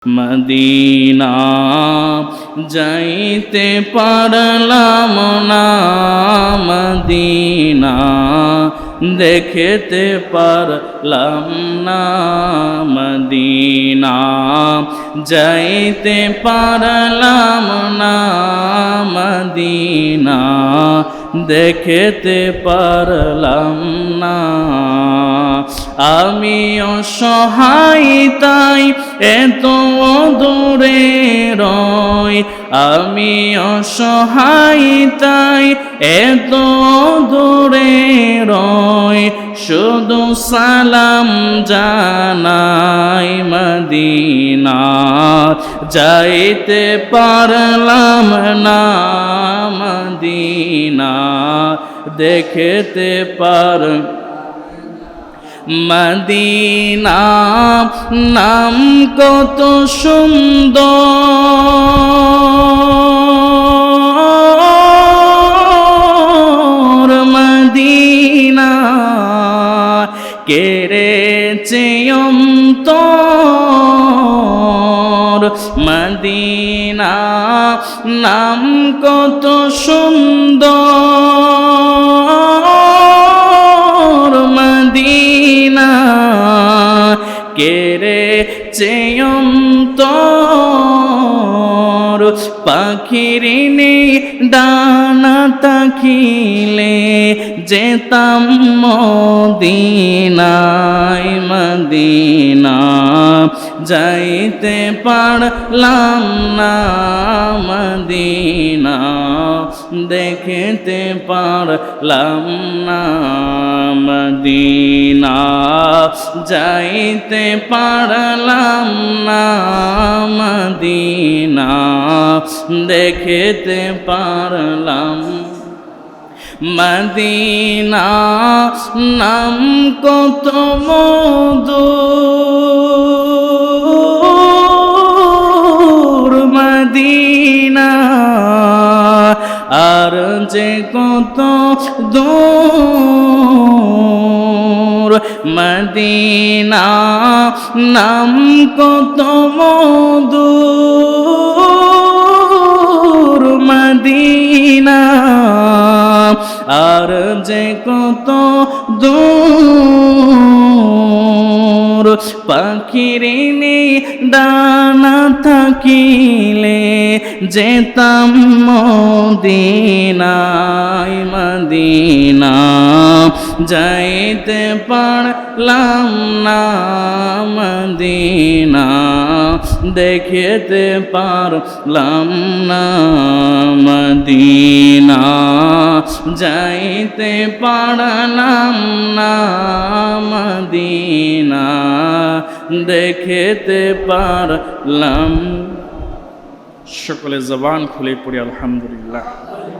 Medina যাইতে পারলাম না, মদিনা দেখতে পারলাম না, মদিনা যাইতে পারলাম না, মদিনা দেখতে পারলাম না। আমি অসহায় তাই এত দূরে রই, আমি অসহায় তাই এত দূরে রই, শুধু সালাম জানাই মদিনা যাইতে পারলাম না, মদিনা দেখতে পার। মদিনা নাম কত সুন্দর, মদিনা কেড়েছে অন্তর, মদিনা নাম কত সুন্দর, মদিনা কেড়েছে অন্তর। পাখির ডানা তাকিলে যেতাম মদিনায়, মদিনা যাইতে পারলাম না, মদিনা দেখতে পারলাম না, মদিনা যাইতে পারলাম না, মদিনা দেখতে পারলাম। মদিনা নাম কত মধুর, মদিনা আর যে কত দূর, মদিনা নাম কত মধুর, মদিনা আর যে কত দূর। পাখির ডানা থাকিলে যেতাম মদিনায়, মদিনা যাইতে পারলাম না, মদিনা দেখতে পারলাম না, মদিনা যাইতে পারলাম না, মদিনা দেখতে পারলাম। সকলে জবান খুলে পড়ি আলহামদুলিল্লাহ।